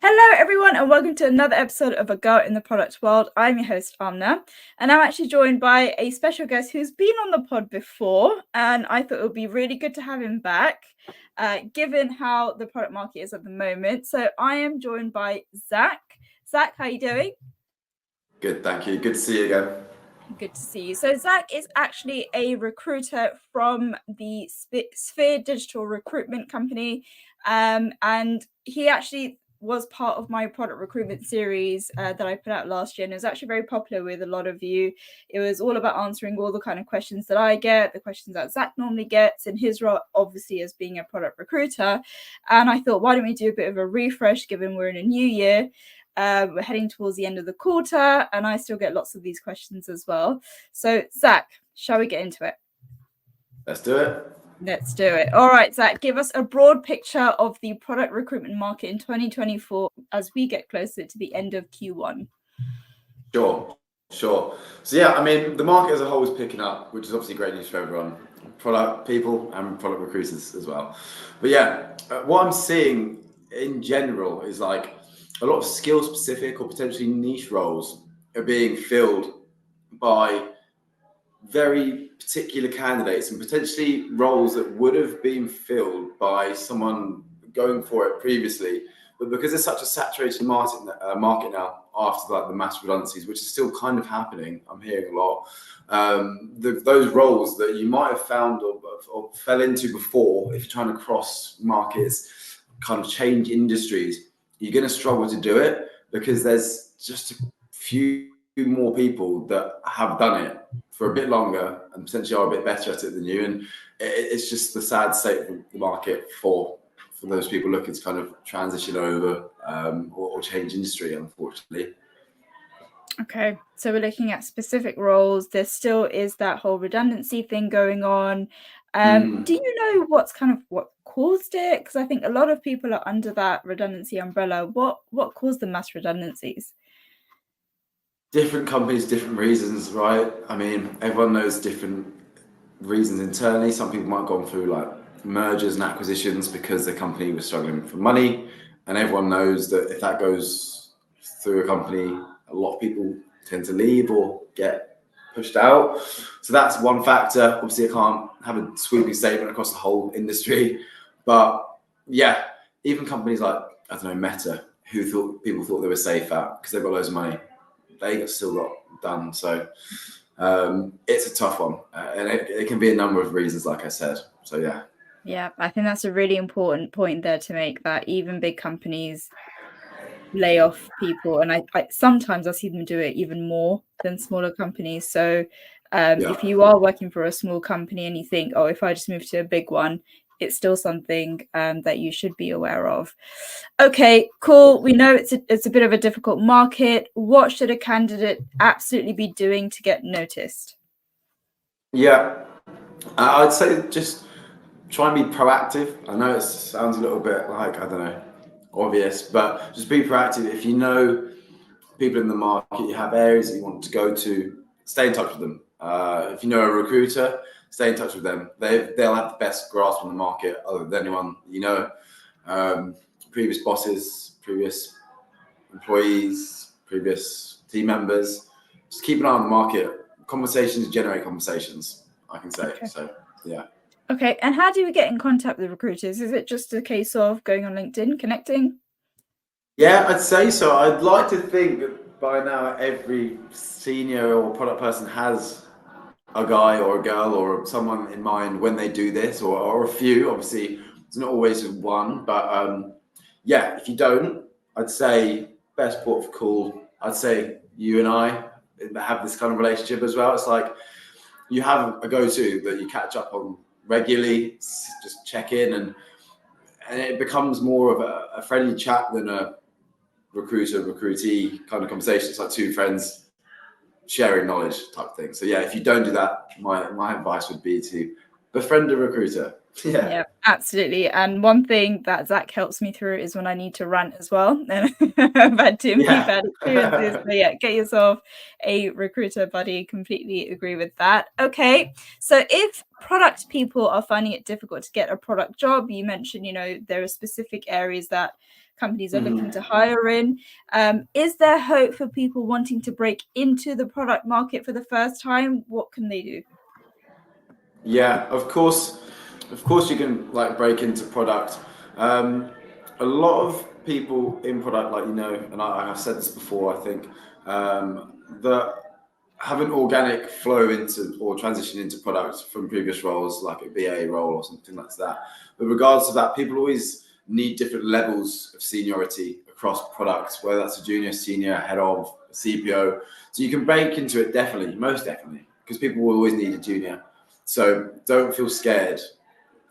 Hello, everyone, and welcome to another episode of A Girl in the Product World. I'm your host, Amna, and I'm actually joined by a special guest who's been on the pod before, and I thought it would be really good to have him back, given how the product market is at the moment. So I am joined by Zach. Zach, how are you doing? Good, thank you. Good to see you again. Good to see you. So Zach is actually a recruiter from the Sphere Digital Recruitment company, and he actually was part of my product recruitment series that I put out last year, and it was actually very popular with a lot of you. It was all about answering all the kind of questions that I get, the questions that Zach normally gets in his role, obviously as being a product recruiter. And I thought, why don't we do a bit of a refresh, given we're in a new year? We're heading towards the end of the quarter, and I still get lots of these questions as well. So, Zach, shall we get into it? Let's do it. Let's do it. All right, Zach, give us a broad picture of the product recruitment market in 2024 as we get closer to the end of Q1. Sure. So yeah, I mean, the market as a whole is picking up, which is obviously great news for everyone, product people and product recruiters as well. But yeah, what I'm seeing in general is like a lot of skill specific or potentially niche roles are being filled by very particular candidates and potentially roles that would have been filled by someone going for it previously. But because it's such a saturated market now after like the mass redundancies, which is still kind of happening, I'm hearing a lot. Those roles that you might have found or fell into before, if you're trying to cross markets, kind of change industries, you're going to struggle to do it because there's just a few more people that have done it for a bit longer and potentially are a bit better at it than you. And it's just the sad state of the market for those people looking to kind of transition over or change industry, unfortunately. Okay, so we're looking at specific roles. There still is that whole redundancy thing going on. Do you know what caused it? Because I think a lot of people are under that redundancy umbrella. What caused the mass redundancies? Different companies, different reasons, right? I mean, everyone knows different reasons internally. Some people might have gone through like mergers and acquisitions because the company was struggling for money. And everyone knows that if that goes through a company, a lot of people tend to leave or get pushed out. So that's one factor. Obviously, I can't have a sweeping statement across the whole industry. But yeah, even companies like, I don't know, Meta, who people thought they were safe at because they've got loads of money, they still got done. So it's a tough one. And it can be a number of reasons, like I said. So yeah. Yeah, I think that's a really important point there to make, that even big companies lay off people, and I sometimes I see them do it even more than smaller companies. So if you are working for a small company and you think, oh, if I just move to a big one, it's still something that you should be aware of. Okay, cool. We know it's a bit of a difficult market. What should a candidate absolutely be doing to get noticed? Yeah, I'd say just try and be proactive. I know it sounds a little bit like, I don't know, obvious, but just be proactive. If you know people in the market, you have areas that you want to go to, stay in touch with them. If you know a recruiter, stay in touch with them. They'll have the best grasp on the market other than anyone you know. Previous bosses, previous employees, previous team members. Just keep an eye on the market. Conversations generate conversations, I can say. Okay. So, yeah. Okay, and how do we get in contact with recruiters? Is it just a case of going on LinkedIn, connecting? Yeah, I'd say so. I'd like to think that by now every senior or product person has a guy or a girl or someone in mind when they do this, or a few. Obviously, it's not always just one, but yeah, if you don't, I'd say best port of call. I'd say you and I have this kind of relationship as well. It's like you have a go-to that you catch up on regularly, just check in, and it becomes more of a friendly chat than a recruitee kind of conversation. It's like two friends sharing knowledge type thing. So yeah, if you don't do that, my advice would be to befriend a recruiter. Yeah, absolutely. And one thing that Zach helps me through is when I need to rant as well. And I've had too many bad experiences. So yeah, get yourself a recruiter buddy. Completely agree with that. Okay. So if product people are finding it difficult to get a product job, you mentioned, there are specific areas that companies are looking to hire in. Is there hope for people wanting to break into the product market for the first time? What can they do? Yeah, of course you can like break into product. A lot of people in product, like and I have said this before, I think, that have an organic flow into or transition into product from previous roles, like a BA role or something like that. But regardless of that, people always need different levels of seniority across products, whether that's a junior, senior, head of, CPO. So you can break into it definitely, most definitely, because people will always need a junior. So don't feel scared.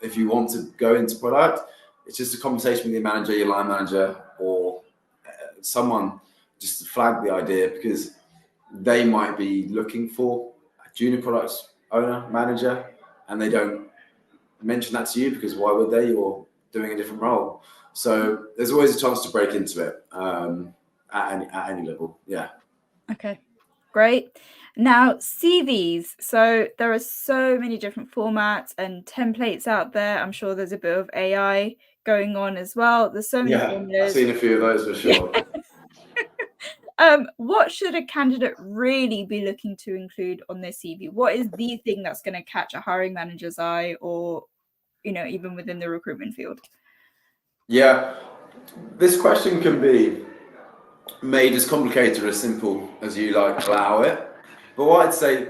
If you want to go into product, it's just a conversation with your manager, your line manager, or someone just to flag the idea, because they might be looking for a junior product owner, manager, and they don't mention that to you because why would they? You're doing a different role. So there's always a chance to break into it at any level. Yeah. Okay, great. Now, CVs. So there are so many different formats and templates out there. I'm sure there's a bit of AI going on as well. There's so many Yeah, I've formulas. seen a few of those for sure. What should a candidate really be looking to include on their CV? What is the thing that's going to catch a hiring manager's eye, or even within the recruitment field? Yeah, this question can be made as complicated or as simple as you like allow it. But what I'd say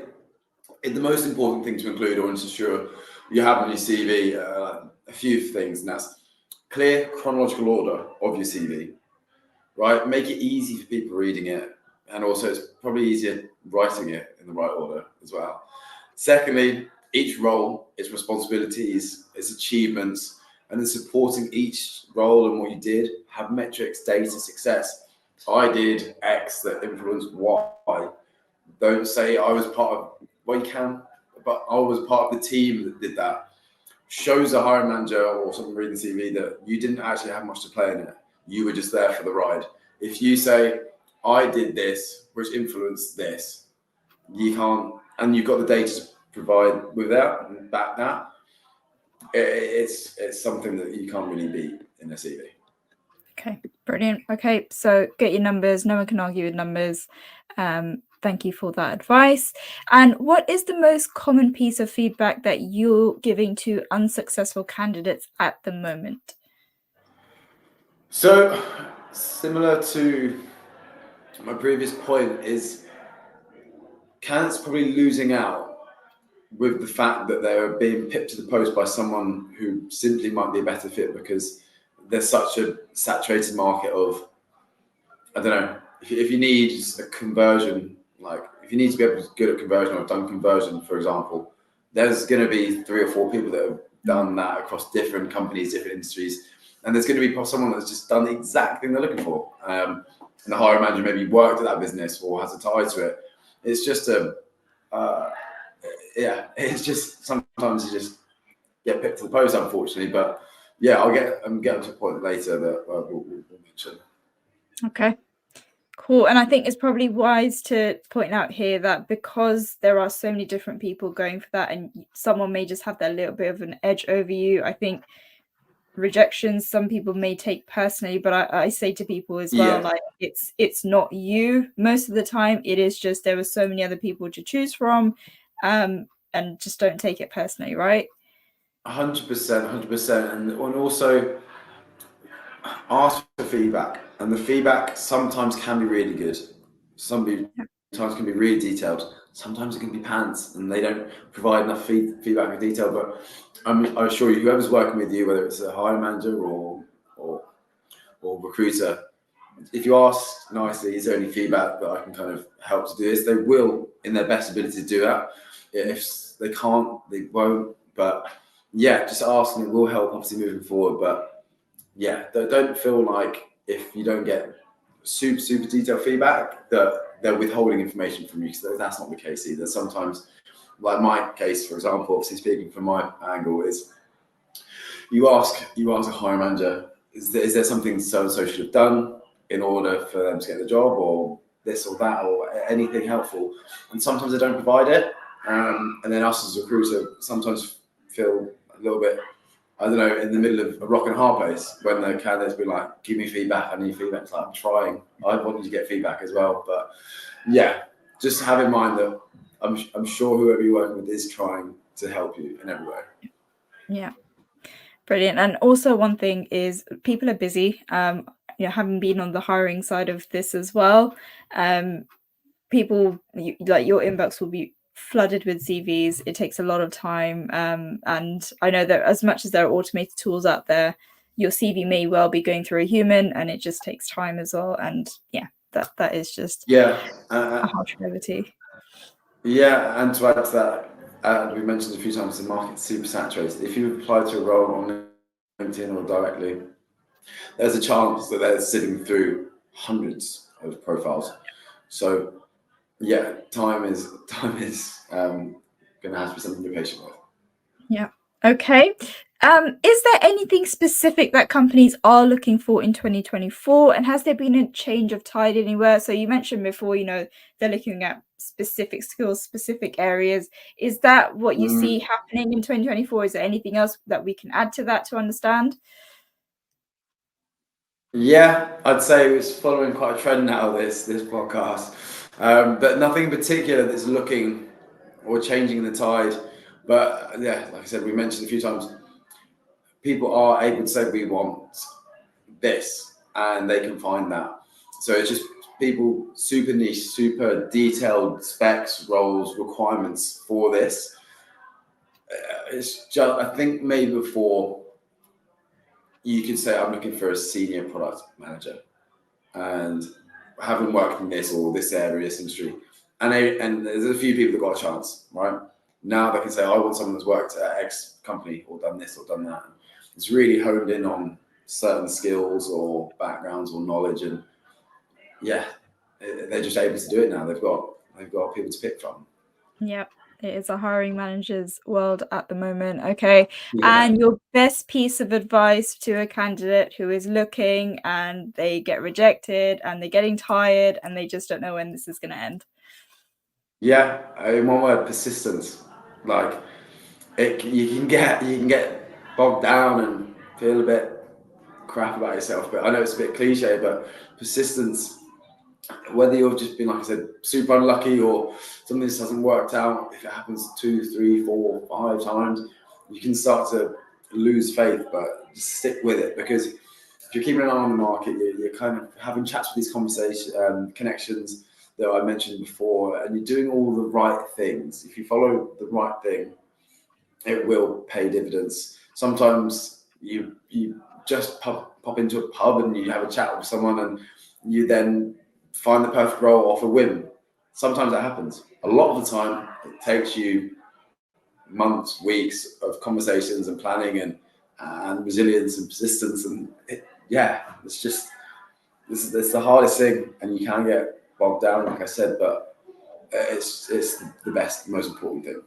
the most important thing to include or ensure you have on your CV a few things, and that's clear chronological order of your CV, right? Make it easy for people reading it, and also it's probably easier writing it in the right order as well. Secondly, each role, its responsibilities, its achievements, and then supporting each role and what you did, have metrics, data, success. I did X that influenced Y. Don't say I was part of, well, you can, but I was part of the team that did that. Shows a hiring manager or someone reading the CV that you didn't actually have much to play in it. You were just there for the ride. If you say, I did this, which influenced this, you can't, and you've got the data to provide with that and back that, it's something that you can't really beat in a CV. Okay, brilliant. Okay, so get your numbers. No one can argue with numbers. Thank you for that advice. And what is the most common piece of feedback that you're giving to unsuccessful candidates at the moment? So, similar to my previous point, is candidates probably losing out with the fact that they're being pipped to the post by someone who simply might be a better fit, because there's such a saturated market of, I don't know, if you need a conversion, like if you need to be able to good at conversion or have done conversion, for example, there's going to be 3 or 4 people that have done that across different companies, different industries. And there's going to be someone that's just done the exact thing they're looking for. And the hiring manager maybe worked at that business or has a tie to it. It's just it's just sometimes you just get picked to the post, unfortunately. But yeah, I'm getting to a point later that we'll mention. Okay, cool. And I think it's probably wise to point out here that because there are so many different people going for that, and someone may just have that little bit of an edge over you, I think rejections some people may take personally, but I say to people as well, like it's not you most of the time. It is just there were so many other people to choose from, and just don't take it personally, right? 100%, and also ask for feedback. And the feedback sometimes can be really good. Sometimes can be really detailed. Sometimes it can be pants, and they don't provide enough feedback or detail. But I assure you, whoever's working with you, whether it's a hiring manager or recruiter, if you ask nicely, is there any feedback that I can kind of help to do this? They will, in their best ability, to do that. If they can't, they won't. But yeah, just ask, and it will help, obviously, moving forward. But yeah, don't feel like if you don't get super detailed feedback that they're withholding information from you, because that's not the case either. Sometimes, like my case, for example, obviously speaking from my angle, is you ask a hiring manager, is there something so and so should have done in order for them to get the job, or this or that, or anything helpful? And sometimes they don't provide it, and then us as a recruiter sometimes feel a little bit, I don't know, in the middle of a rock and a hard place when the candidates be like, give me feedback, I need feedback. It's like, I'm trying, I want you to get feedback as well. But yeah, just have in mind that I'm sure whoever you're working with is trying to help you in every way. Yeah. Brilliant. And also one thing is people are busy. Having been on the hiring side of this as well, people like your inbox will be flooded with CVs. It takes a lot of time. And I know that as much as there are automated tools out there, your CV may well be going through a human, and it just takes time as well. And yeah, that is just Yeah. a harsh reality. Yeah, and to add to that, we mentioned a few times the market's super saturated. If you apply to a role on LinkedIn or directly, there's a chance that they're sitting through hundreds of profiles. So yeah, time is going to have to be something you're patient with. Yeah. Okay. Is there anything specific that companies are looking for in 2024? And has there been a change of tide anywhere? So you mentioned before, they're looking at specific skills, specific areas. Is that what you see happening in 2024? Is there anything else that we can add to that to understand? Yeah, I'd say it's following quite a trend now, this podcast. But nothing in particular that's looking or changing the tide. But yeah, like I said, we mentioned a few times, people are able to say we want this, and they can find that. So it's just people super niche, super detailed specs, roles, requirements for this. It's just, I think maybe before you could say I'm looking for a senior product manager, and having worked in this or this area, this industry, and there's a few people that got a chance, right? Now they can say, I want someone that's worked at X company or done this or done that. It's really honed in on certain skills or backgrounds or knowledge, and yeah, they're just able to do it now. They've got people to pick from. Yep. It is a hiring manager's world at the moment. Okay. Yeah. And your best piece of advice to a candidate who is looking and they get rejected and they're getting tired and they just don't know when this is going to end? Yeah, in one word, persistence. Like you can get bogged down and feel a bit crap about yourself. But I know it's a bit cliche, but persistence. Whether you've just been, like I said, super unlucky or something just hasn't worked out, if it happens 2, 3, 4, 5 times, you can start to lose faith. But just stick with it, because if you're keeping an eye on the market, you're kind of having chats with these connections that I mentioned before, and you're doing all the right things. If you follow the right thing, it will pay dividends. Sometimes you just pop into a pub and you have a chat with someone, and you then find the perfect role off a whim. Sometimes that happens. A lot of the time, it takes you months, weeks of conversations and planning and resilience and persistence. And it's just it's the hardest thing, and you can get bogged down, like I said, but it's the best, most important thing.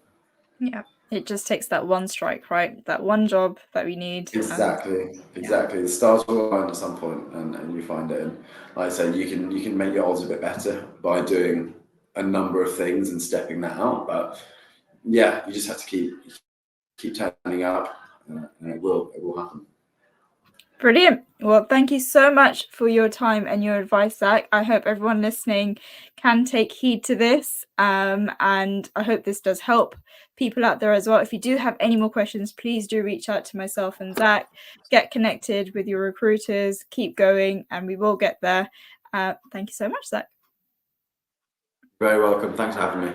Yeah. It just takes that one strike, right? That one job that we need. Exactly. The stars will align at some point, and you find it. And like I said, you can make your odds a bit better by doing a number of things and stepping that out. But yeah, you just have to keep turning up, and it will happen. Brilliant. Well, thank you so much for your time and your advice, Zach. I hope everyone listening can take heed to this. And I hope this does help people out there as well. If you do have any more questions, please do reach out to myself and Zach. Get connected with your recruiters. Keep going, and we will get there. Thank you so much, Zach. Very welcome. Thanks for having me.